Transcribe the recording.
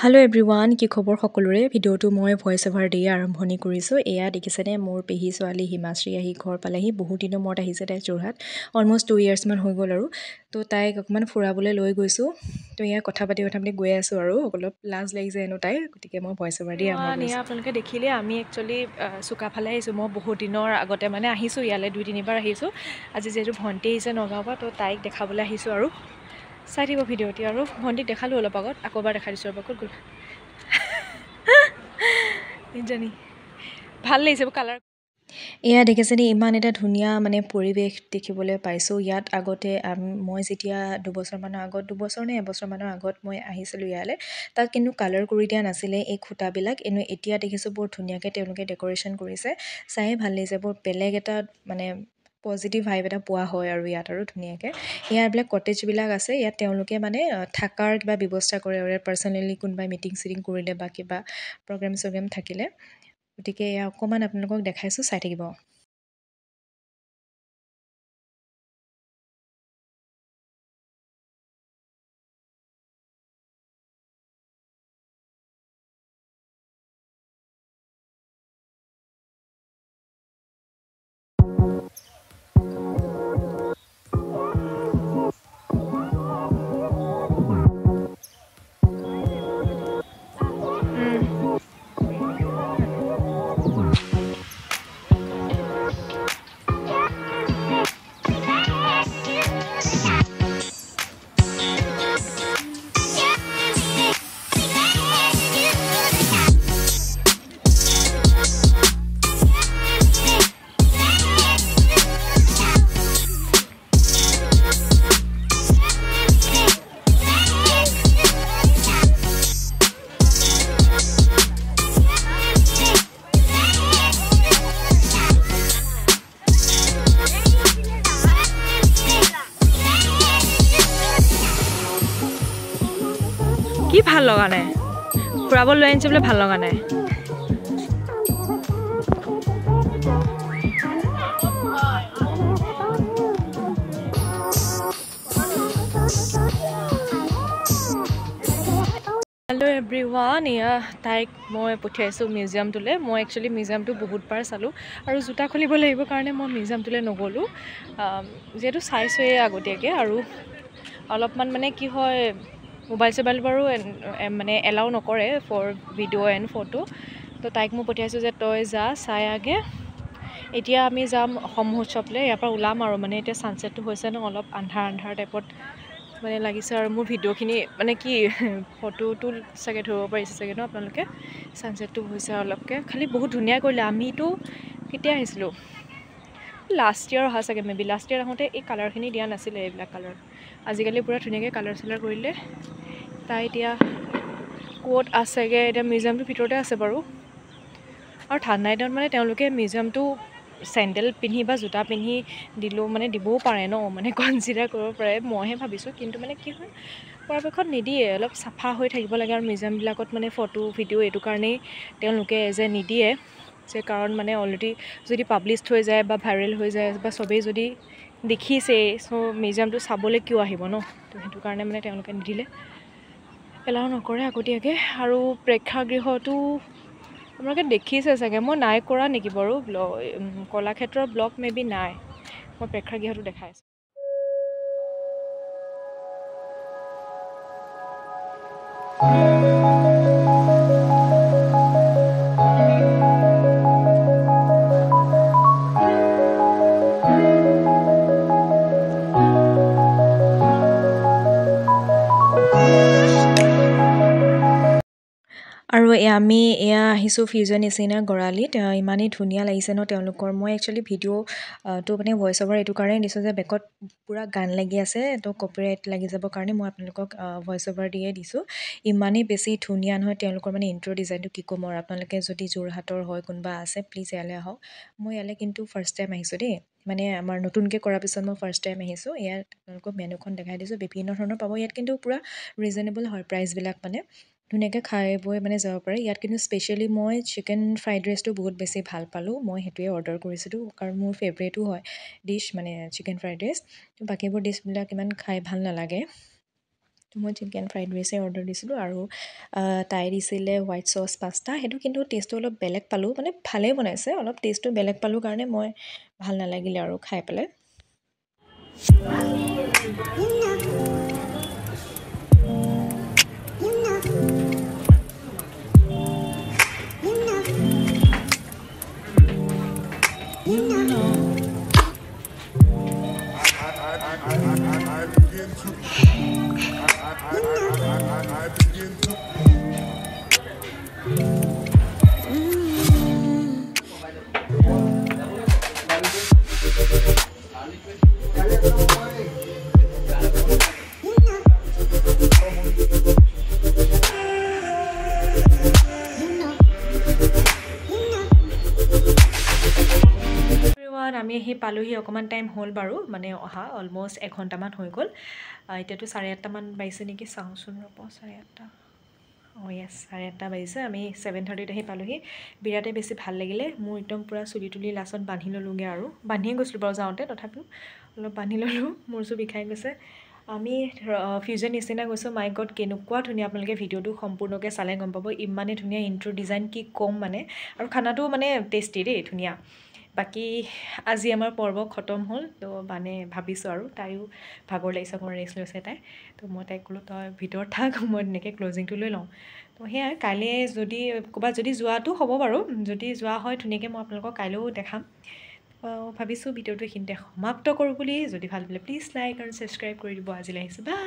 Hello' everyone, কি খবৰ সকলোৰে? ভিডিঅ'টো মই ভইচ অভাৰ দিয়ে আৰম্ভণি কৰিছোঁ। এয়া দেখিছেনে, মোৰ পেহী ছোৱালী হিমাশ্ৰী আহি ঘৰ পালেহি। বহুত দিনৰ মূৰত আহিছে তাই যোৰহাট। অলম'ষ্ট 2 ইয়াৰ্ছমান হৈ গ'ল আৰু। তো তাইক অকণমান ফুৰাবলৈ লৈ গৈছোঁ। তো এয়া কথা পাতি গৈ আছোঁ আৰু অলপ লাজ লাগিছে হেনো তাই, গতিকে মই ভইচ অভাৰ দিয়ে আৰম্ভ কৰিছোঁ। আপোনালোকে দেখিলে আমি একচুৱেলি চুকাফালে আহিছোঁ। মই বহুত দিনৰ আগতে মানে আহিছোঁ ইয়ালৈ, 2-3বাৰ আহিছোঁ। আজি যিহেতু ভণ্টি আহিছে নগাঁৱৰ পৰা, তো তাইক দেখাবলৈ আহিছোঁ আৰু। চাই দিব ভিডিঅ'টি। আৰু ভণ্টিক দেখালোঁ অলপ আগত, আকৌ এবাৰ দেখাই দিছোঁ। ক'ত গ'ল জানি ভাল লাগিছে কালাৰ। এয়া দেখিছেনে, ইমান এটা ধুনীয়া মানে পৰিৱেশ দেখিবলৈ পাইছোঁ ইয়াত। আগতে মই যেতিয়া 2 নে এবছৰমানৰ আগত মই আহিছিলোঁ ইয়ালৈ, তাত কিন্তু কালাৰ কৰি দিয়া নাছিলে এই খুঁটাবিলাক। এতিয়া দেখিছোঁ বৰ ধুনীয়াকৈ তেওঁলোকে ডেক'ৰেশ্যন কৰিছে। চায়ে ভাল লাগিছে, বৰ বেলেগ এটা মানে পজিটিভ ভাইব এটা পোৱা হয় আৰু ইয়াত আৰু ধুনীয়াকৈ। ইয়াৰবিলাক কটেজবিলাক আছে, ইয়াত তেওঁলোকে মানে থকাৰ কিবা ব্যৱস্থা কৰে আৰু ইয়াত পাৰ্চনেলি কোনোবাই মিটিং চিটিং কৰিলে বা কিবা প্ৰগ্ৰেম চগ্ৰেম থাকিলে। গতিকে এয়া অকণমান আপোনালোকক দেখাইছোঁ, চাই থাকিব। কি ভাল লগা নাই? ফুৰাব লৈ আনিছে বোলে ভাল লগা নাই? হেল্ল' এভৰিৱান, এয়া তাইক মই পঠিয়াইছোঁ মিউজিয়ামটোলৈ। মই একচুৱেলি মিউজিয়ামটো বহুতবাৰ চালোঁ আৰু জোতা খুলিব লাগিব কাৰণে মই মিউজিয়ামটোলৈ নগ'লোঁ, যিহেতু চাইছোঁৱেই আগতীয়াকৈ। আৰু অলপমান মানে কি হয়, মোবাইল চোবাইল বাৰু মানে এলাউ নকৰে ফৰ ভিডিঅ' এণ্ড ফটো। তো তাইক মই পঠিয়াইছোঁ যে তই যা চাই আগে। এতিয়া আমি যাম অসম মহোৎসৱলৈ। ইয়াৰ পৰা ওলাম আৰু মানে এতিয়া ছানছেটটো হৈছে ন, অলপ আন্ধাৰ টাইপত মানে লাগিছে। আৰু মোৰ ভিডিঅ'খিনি মানে কি ফটোটো চাগে ধৰিব পাৰিছে চাগে ন আপোনালোকে, ছানছেটটো হৈছে অলপকৈ। খালি বহুত ধুনীয়া কৰিলে। আমিতো কেতিয়া আহিছিলোঁ, লাষ্ট ইয়েৰ অহা চাগে, মেবি লাষ্ট ইয়েৰ আহোঁতে এই কালাৰখিনি দিয়া নাছিলে, এইবিলাক কালাৰ। আজিকালি পূৰা ধুনীয়াকৈ কালাৰ চালাৰ কৰিলে। তাই এতিয়া ক'ত আছেগৈ, এতিয়া মিউজিয়ামটোৰ ভিতৰতে আছে বাৰু। আৰু ঠাণ্ডা দিনত মানে তেওঁলোকে মিউজিয়ামটো চেণ্ডেল পিন্ধি বা জোতা পিন্ধি দিলেও মানে দিবও পাৰে ন, মানে কনচিডাৰ কৰিব পাৰে। মইহে ভাবিছোঁ, কিন্তু মানে কি হয়, পৰাপক্ষত নিদিয়ে। অলপ চাফা হৈ থাকিব লাগে। আৰু মিউজিয়ামবিলাকত মানে ফটো ভিডিঅ' এইটো কাৰণেই তেওঁলোকে যে নিদিয়ে, যে কাৰণ মানে অলৰেডি যদি পাব্লিছড হৈ যায় বা ভাইৰেল হৈ যায় বা চবেই যদি দেখিছেই, চ' মিউজিয়ামটো চাবলৈ কিয় আহিব ন? তো সেইটো কাৰণে মানে তেওঁলোকে নিদিলে, এলাউ নকৰে আগতীয়াকৈ। আৰু প্ৰেক্ষাগৃহটো আপোনালোকে দেখিছে চাগে, মই নাই কৰা নেকি বাৰু কলাক্ষেত্ৰৰ ব্লগ মেবি নাই, মই প্ৰেক্ষাগৃহটো দেখাই আছোঁ। আৰু আমি আহিছোঁ ফিউজন এচিনা গড়ালিত। ইমানেই ধুনীয়া লাগিছে ন তেওঁলোকৰ। মই একচুৱেলি ভিডিঅ'টো মানে ভইচ অভাৰ এইটো কাৰণেই দিছোঁ যে বেকত পূৰা গান লাগি আছে, তো কপিৰাইট লাগি যাবৰ কাৰণে মই আপোনালোকক ভইচ অভাৰ দিয়ে দিছোঁ। ইমানেই বেছি ধুনীয়া নহয় তেওঁলোকৰ মানে ইণ্ট্ৰ' ডিজাইনটো, কি ক'ম আৰু। আপোনালোকে যদি যোৰহাটৰ হয়, কোনোবা আছে, প্লিজ ইয়ালৈ আহক। মই ইয়ালৈ কিন্তু ফাৰ্ষ্ট টাইম আহিছোঁ দেই, মানে আমাৰ নতুনকৈ কৰাৰ পিছত মই ফাৰ্ষ্ট টাইম আহিছোঁ। ইয়াত আপোনালোকক মেনুখন দেখাই দিছোঁ, বিভিন্ন ধৰণৰ পাব ইয়াত, কিন্তু পূৰা ৰিজনেবল হয় প্ৰাইচবিলাক। মানে ধুনীয়াকৈ খাই বৈ মানে যাব পাৰে ইয়াত। কিন্তু স্পেচিয়েলি মই চিকেন ফ্ৰাইড ৰাইচটো বহুত বেছি ভাল পালোঁ। মই সেইটোৱে অৰ্ডাৰ কৰিছিলোঁ, কাৰণ মোৰ ফেভৰেটো হয় ডিছ মানে চিকেন ফ্ৰাইড ৰাইচ। বাকীবোৰ ডিছবিলাক ইমান খাই ভাল নালাগে। তো মই চিকেন ফ্ৰাইড ৰাইচে অৰ্ডাৰ দিছিলোঁ আৰু তাই দিছিলে হোৱাইট চচ পাস্তা সেইটো কিন্তু টেষ্টটো অলপ বেলেগ পালোঁ মানে ভালেই বনাইছে অলপ টেষ্টটো বেলেগ পালোঁ কাৰণে মই ভাল নালাগিলে আৰু খাই পেলাই আমি আহি পালোহি অকণমান টাইম হ'ল বাৰু মানে অহা অলম'ষ্ট এঘণ্টামান হৈ গ'ল এতিয়াতো 8:30মান বাজিছে নেকি চাওঁচোন ৰ'ব 8:30 য়েছ 8:30 বাজিছে আমি 7:30ত আহি পালোহি বিৰাটেই বেছি ভাল লাগিলে মোৰ একদম পূৰা চুলি তুলি লাষ্টত বান্ধি ল'লোঁগৈ আৰু বান্ধিয়ে গৈছিলোঁ বাৰু যাওঁতে তথাপিও অলপ বান্ধি ল'লোঁ মোৰ চুৰ বিষাই গৈছে আমি ফিউজন নিচিনা গৈছোঁ মাই গড কেনেকুৱা ধুনীয়া আপোনালোকে ভিডিঅ'টো সম্পূৰ্ণকৈ চালে গম পাব ইমানেই ধুনীয়া ইণ্ট্ৰ ডিজাইন কি ক'ম মানে আৰু খানাটো মানে টেষ্টি দেই ধুনীয়া বাকী আজি আমাৰ পৰ্ব খতম হ'ল তো মানে ভাবিছোঁ আৰু তাইও ভাগৰ লাগিছে অকণমান ৰেষ্ট লৈছে তাই তো মই তাইক ক'লোঁ তই ভিতৰত থাক মই তেনেকৈ ক্লজিংটো লৈ লওঁ তো সেয়াই কাইলৈ যদি ক'ৰবাত যদি যোৱাটো হ'ব বাৰু যদি যোৱা হয় ধুনীয়াকৈ মই আপোনালোকক কাইলৈও দেখাম ভাবিছোঁ ভিডিঅ'টো এইখিনিতে সমাপ্ত কৰোঁ বুলি যদি ভাল পালে প্লিজ লাইক আৰু ছাবস্ক্ৰাইব কৰি দিব আজিলৈ আহিছোঁ বাই